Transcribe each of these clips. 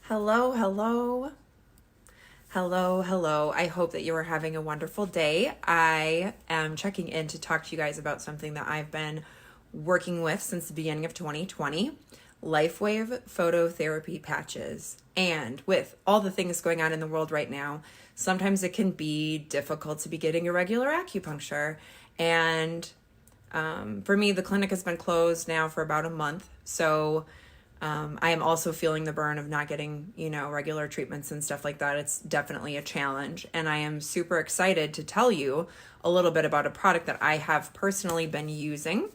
Hello, hello. Hello, hello. I hope that you are having a wonderful day. I am checking in to talk to you guys about something that I've been working with since the beginning of 2020, Lifewave Phototherapy patches. And with all the things going on in the world right now, sometimes it can be difficult to be getting irregular acupuncture. And for me, the clinic has been closed now for about a month. So I am also feeling the burn of not getting, regular treatments and stuff like that. It's definitely a challenge. And I am super excited to tell you a little bit about a product that I have personally been using.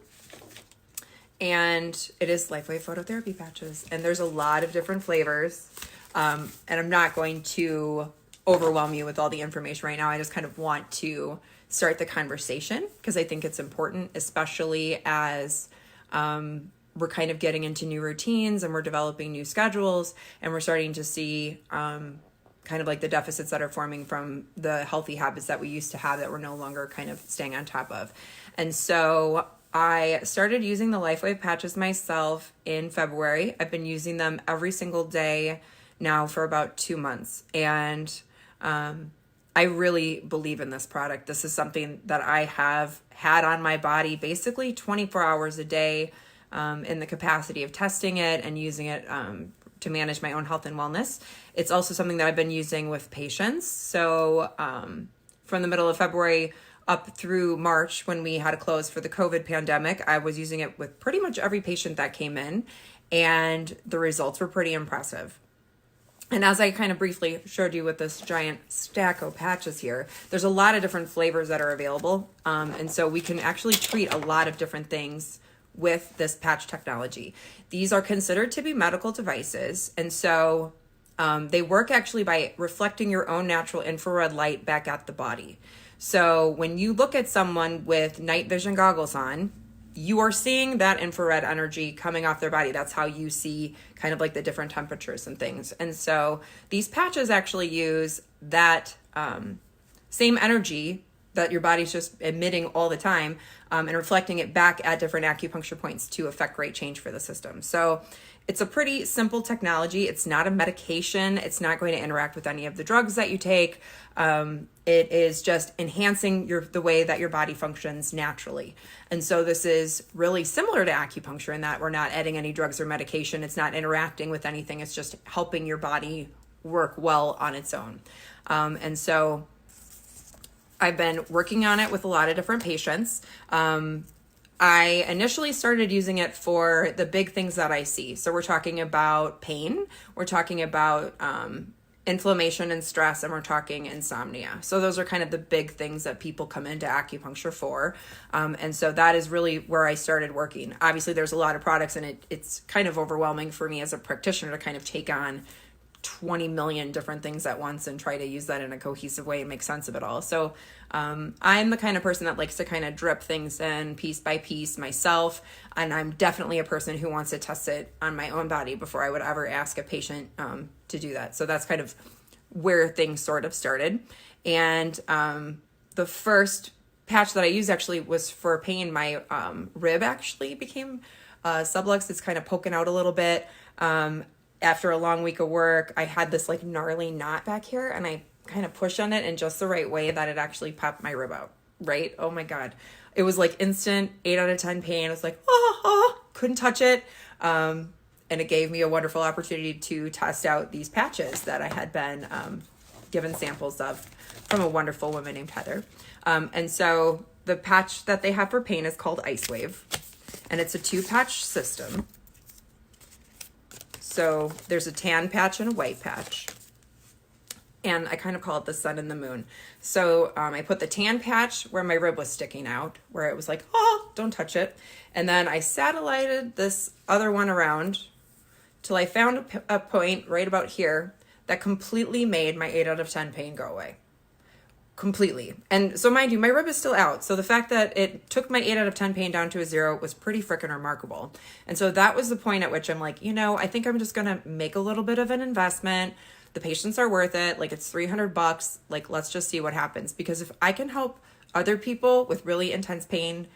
And it is Lifewave Phototherapy patches. And there's a lot of different flavors. And I'm not going to overwhelm you with all the information right now. I just kind of want to start the conversation because I think it's important, especially as we're kind of getting into new routines and we're developing new schedules and we're starting to see kind of like the deficits that are forming from the healthy habits that we used to have that we're no longer kind of staying on top of. And so I started using the Lifewave patches myself in February. I've been using them every single day now for about 2 months. And I really believe in this product. This is something that I have had on my body basically 24 hours a day. In the capacity of testing it and using it to manage my own health and wellness. It's also something that I've been using with patients. So from the middle of February up through March, when we had to close for the COVID pandemic, I was using it with pretty much every patient that came in, and the results were pretty impressive. And as I kind of briefly showed you with this giant stack of patches here, there's a lot of different flavors that are available. And so we can actually treat a lot of different things with this patch technology. These are considered to be medical devices. And so they work actually by reflecting your own natural infrared light back at the body. So when you look at someone with night vision goggles on, you are seeing that infrared energy coming off their body. That's how you see kind of like the different temperatures and things. And so these patches actually use that same energy that your body's just emitting all the time and reflecting it back at different acupuncture points to affect great change for the system. So it's a pretty simple technology. It's not a medication. It's not going to interact with any of the drugs that you take. It is just enhancing the way that your body functions naturally. And so this is really similar to acupuncture in that we're not adding any drugs or medication. It's not interacting with anything. It's just helping your body work well on its own. And so I've been working on it with a lot of different patients. I initially started using it for the big things that I see. So we're talking about pain, we're talking about inflammation and stress, and we're talking insomnia. So those are kind of the big things that people come into acupuncture for. And so that is really where I started working. Obviously, there's a lot of products, and it's kind of overwhelming for me as a practitioner to kind of take on 20 million different things at once and try to use that in a cohesive way and make sense of it all. So I'm the kind of person that likes to kind of drip things in piece by piece myself. And I'm definitely a person who wants to test it on my own body before I would ever ask a patient to do that. So that's kind of where things sort of started. And the first patch that I used actually was for pain. My rib actually became subluxed. It's kind of poking out a little bit. After a long week of work, I had this like gnarly knot back here, and I kind of pushed on it in just the right way that it actually popped my rib out, right? Oh my God. It was like instant 8 out of 10 pain. I was like, couldn't touch it. And it gave me a wonderful opportunity to test out these patches that I had been given samples of from a wonderful woman named Heather. And so the patch that they have for pain is called Icewave, and it's a 2-patch system. So there's a tan patch and a white patch. And I kind of call it the sun and the moon. So I put the tan patch where my rib was sticking out, where it was like, don't touch it. And then I satellited this other one around till I found a point right about here that completely made my 8 out of 10 pain go away. Completely. And so mind you, my rib is still out. So the fact that it took my 8 out of 10 pain down to a 0 was pretty freaking remarkable. And so that was the point at which I'm like, I think I'm just going to make a little bit of an investment. The patients are worth it. Like, it's $300. Like, let's just see what happens. Because if I can help other people with really intense pain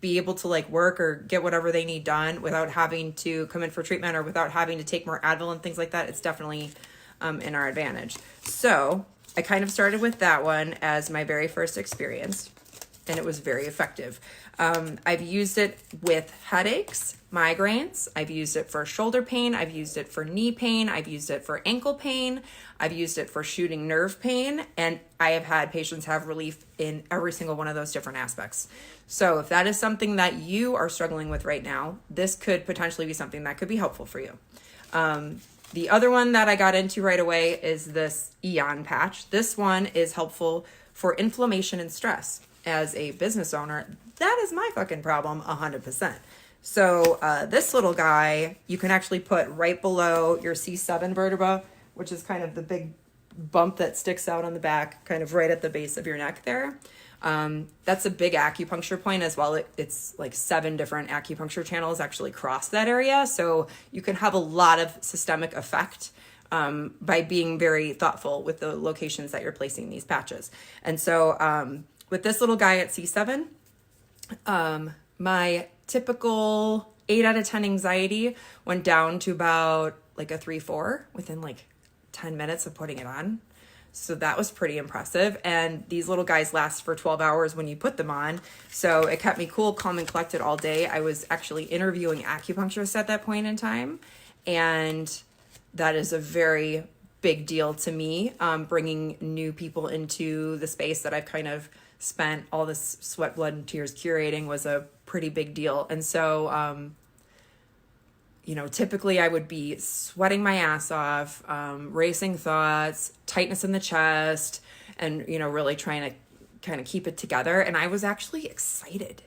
be able to like work or get whatever they need done without having to come in for treatment or without having to take more Advil and things like that, it's definitely in our advantage. So I kind of started with that one as my very first experience, and it was very effective. I've used it with headaches, migraines. I've used it for shoulder pain. I've used it for knee pain. I've used it for ankle pain. I've used it for shooting nerve pain. And I have had patients have relief in every single one of those different aspects. So if that is something that you are struggling with right now, this could potentially be something that could be helpful for you. The other one that I got into right away is this Eon patch. This one is helpful for inflammation and stress. As a business owner, that is my fucking problem 100%. So this little guy, you can actually put right below your C7 vertebra, which is kind of the big bump that sticks out on the back, kind of right at the base of your neck there. That's a big acupuncture point as well. It's like 7 different acupuncture channels actually cross that area. So you can have a lot of systemic effect by being very thoughtful with the locations that you're placing these patches. And so with this little guy at C7, my typical 8 out of 10 anxiety went down to about like a 3-4 within like 10 minutes of putting it on. So that was pretty impressive. And these little guys last for 12 hours when you put them on. So it kept me cool, calm, and collected all day. I was actually interviewing acupuncturists at that point in time. And that is a very big deal to me, bringing new people into the space that I've kind of spent all this sweat, blood, and tears curating was a pretty big deal. And so, typically I would be sweating my ass off, racing thoughts, tightness in the chest, and, really trying to kind of keep it together. And I was actually excited.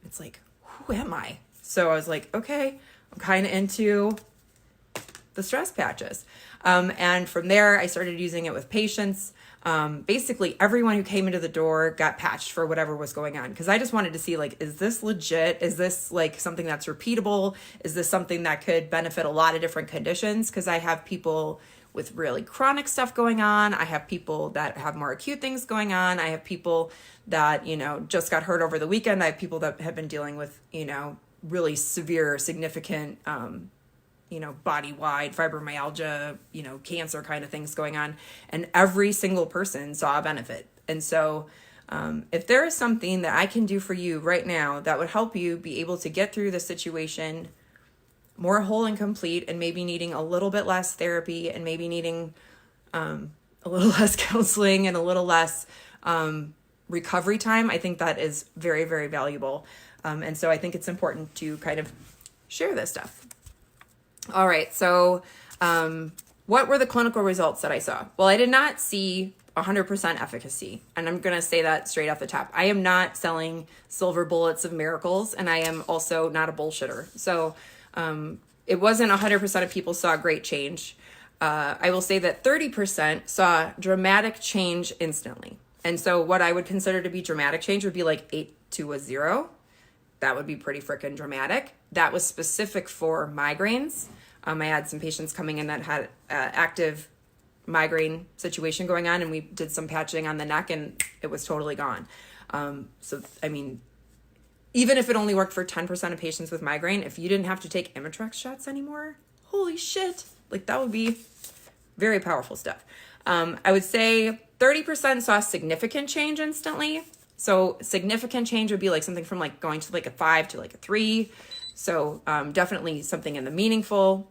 It's like, who am I? So I was like, okay, I'm kind of into the stress patches. And from there, I started using it with patients. Basically everyone who came into the door got patched for whatever was going on. Cause I just wanted to see, like, is this legit? Is this like something that's repeatable? Is this something that could benefit a lot of different conditions? Cause I have people with really chronic stuff going on. I have people that have more acute things going on. I have people that, just got hurt over the weekend. I have people that have been dealing with, really severe, significant, body-wide fibromyalgia, cancer kind of things going on. And every single person saw a benefit. And so if there is something that I can do for you right now that would help you be able to get through the situation more whole and complete, and maybe needing a little bit less therapy, and maybe needing a little less counseling and a little less recovery time, I think that is very, very valuable. And so I think it's important to kind of share this stuff. All right. So, what were the clinical results that I saw? Well, I did not see 100% efficacy. And I'm going to say that straight off the top. I am not selling silver bullets of miracles, and I am also not a bullshitter. So, it wasn't 100% of people saw great change. I will say that 30% saw dramatic change instantly. And so what I would consider to be dramatic change would be like 8 to a 0. That would be pretty freaking dramatic. That was specific for migraines. I had some patients coming in that had active migraine situation going on, and we did some patching on the neck, and it was totally gone. Even if it only worked for 10% of patients with migraine, if you didn't have to take Imitrex shots anymore, holy shit, like that would be very powerful stuff. I would say 30% saw significant change instantly. So significant change would be like something from like going to like a 5 to like a 3. So definitely something in the meaningful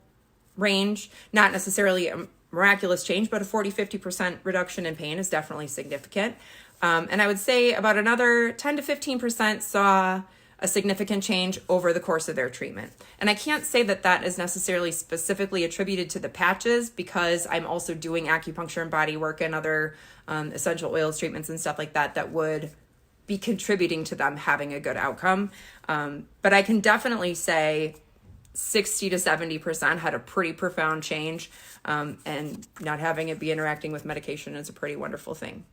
range, not necessarily a miraculous change, but a 40-50% reduction in pain is definitely significant. And I would say about another 10 to 15% saw a significant change over the course of their treatment. And I can't say that that is necessarily specifically attributed to the patches, because I'm also doing acupuncture and body work and other essential oils treatments and stuff like that that would be contributing to them having a good outcome. But I can definitely say 60 to 70% had a pretty profound change, and not having it be interacting with medication is a pretty wonderful thing.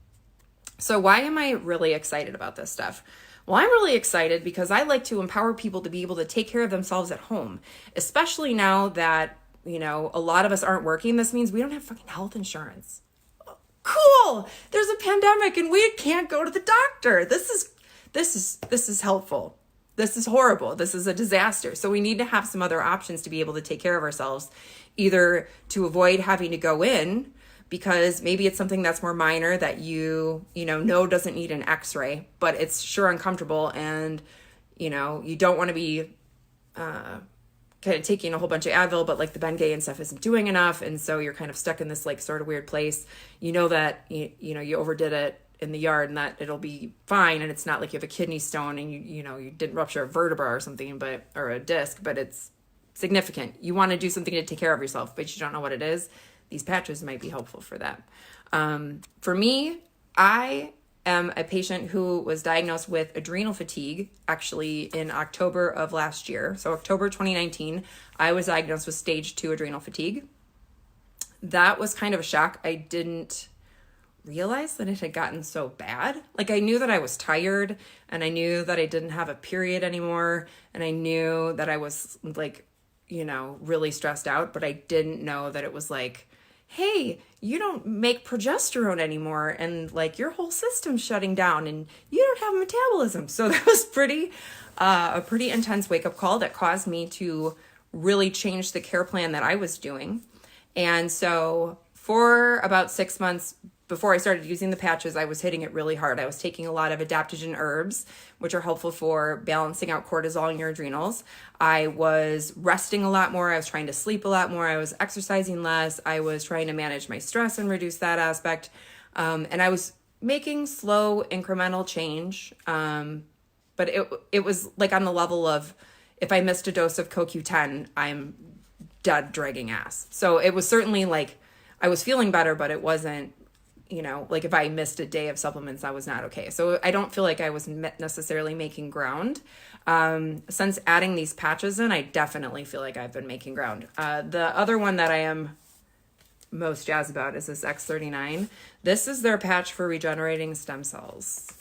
So why am I really excited about this stuff? Well, I'm really excited because I like to empower people to be able to take care of themselves at home, especially now that, a lot of us aren't working. This means we don't have fucking health insurance. Cool. There's a pandemic and we can't go to the doctor. This this is helpful. This is horrible. This is a disaster. So we need to have some other options to be able to take care of ourselves, either to avoid having to go in because maybe it's something that's more minor that you know doesn't need an x-ray, but it's sure uncomfortable, and you don't want to be kind of taking a whole bunch of Advil, but like the Bengay and stuff isn't doing enough, and so you're kind of stuck in this like sort of weird place. That you overdid it in the yard and that it'll be fine, and it's not like you have a kidney stone and you didn't rupture a vertebra or something, or a disc, but it's significant. You want to do something to take care of yourself, but you don't know what it is. These patches might be helpful for that. For me, I am a patient who was diagnosed with adrenal fatigue actually in October of last year. So October 2019, I was diagnosed with stage 2 adrenal fatigue. That was kind of a shock. I didn't realize that it had gotten so bad. Like, I knew that I was tired, and I knew that I didn't have a period anymore, and I knew that I was like, really stressed out, but I didn't know that it was like, hey, you don't make progesterone anymore, and like your whole system's shutting down and you don't have metabolism. So that was a pretty intense wake-up call that caused me to really change the care plan that I was doing. And so for about 6 months before I started using the patches, I was hitting it really hard. I was taking a lot of adaptogen herbs, which are helpful for balancing out cortisol in your adrenals. I was resting a lot more. I was trying to sleep a lot more. I was exercising less. I was trying to manage my stress and reduce that aspect. And I was making slow incremental change. But it was like on the level of, if I missed a dose of CoQ10, I'm dead dragging ass. So it was certainly like I was feeling better, but it wasn't, like if I missed a day of supplements, I was not okay. So I don't feel like I was necessarily making ground. Since adding these patches in, I definitely feel like I've been making ground. The other one that I am most jazzed about is this X39. This is their patch for regenerating stem cells.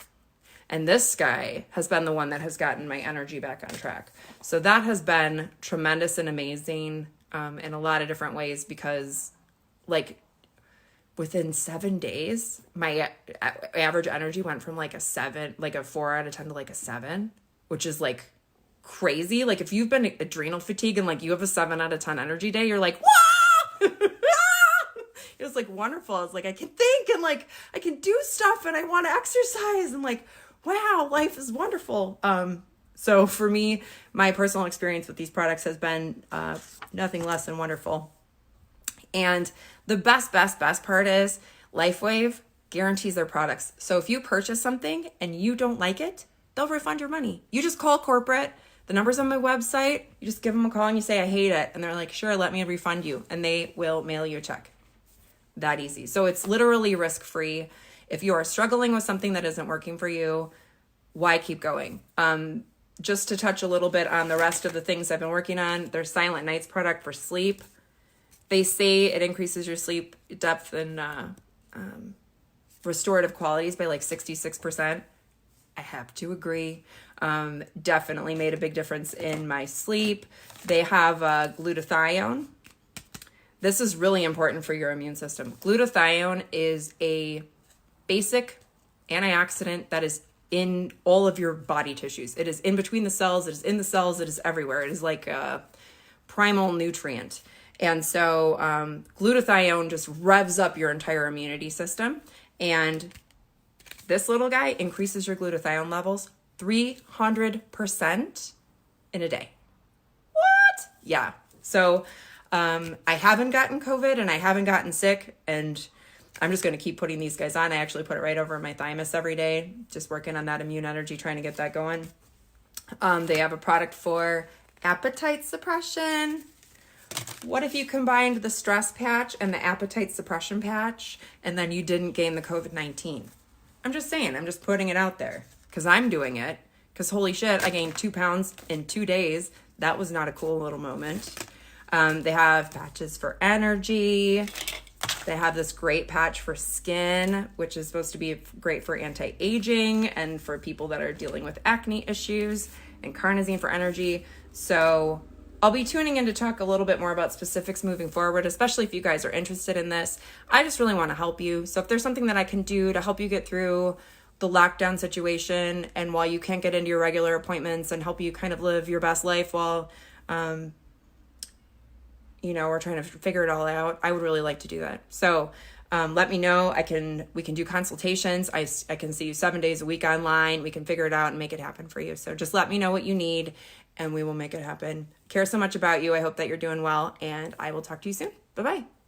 And this guy has been the one that has gotten my energy back on track. So that has been tremendous and amazing in a lot of different ways, because like within 7 days, my average energy went from like a 4 out of 10 to like a 7, which is like crazy. Like if you've been adrenal fatigue and like you have a 7 out of 10 energy day, you're like, wow! It was like wonderful. I was like, I can think and like I can do stuff and I want to exercise and like, wow, life is wonderful. So for me, my personal experience with these products has been nothing less than wonderful. And the best part is Lifewave guarantees their products. So if you purchase something and you don't like it, they'll refund your money. You just call corporate. The number's on my website. You just give them a call and you say, I hate it. And they're like, sure, let me refund you. And they will mail you a check. That easy. So it's literally risk-free. If you are struggling with something that isn't working for you, why keep going? Just to touch a little bit on the rest of the things I've been working on, their Silent Nights product for sleep. They say it increases your sleep depth and restorative qualities by like 66%. I have to agree. Definitely made a big difference in my sleep. They have glutathione. This is really important for your immune system. Glutathione is a basic antioxidant that is in all of your body tissues. It is in between the cells. It is in the cells. It is everywhere. It is like a primal nutrient. And so glutathione just revs up your entire immunity system. And this little guy increases your glutathione levels 300% in a day. What? Yeah. So I haven't gotten COVID and I haven't gotten sick, and I'm just going to keep putting these guys on. I actually put it right over my thymus every day, just working on that immune energy, trying to get that going. They have a product for appetite suppression. What if you combined the stress patch and the appetite suppression patch, and then you didn't gain the COVID-19? I'm just saying, I'm just putting it out there because I'm doing it, because holy shit, I gained 2 pounds in 2 days. That was not a cool little moment. They have patches for energy. They have this great patch for skin, which is supposed to be great for anti-aging and for people that are dealing with acne issues, and carnosine for energy. So I'll be tuning in to talk a little bit more about specifics moving forward, especially if you guys are interested in this. I just really want to help you. So if there's something that I can do to help you get through the lockdown situation, and while you can't get into your regular appointments and help you kind of live your best life while, we're trying to figure it all out, I would really like to do that. So let me know. We can do consultations. I can see you 7 days a week online. We can figure it out and make it happen for you. So just let me know what you need and we will make it happen. Care so much about you. I hope that you're doing well, and I will talk to you soon. Bye-bye.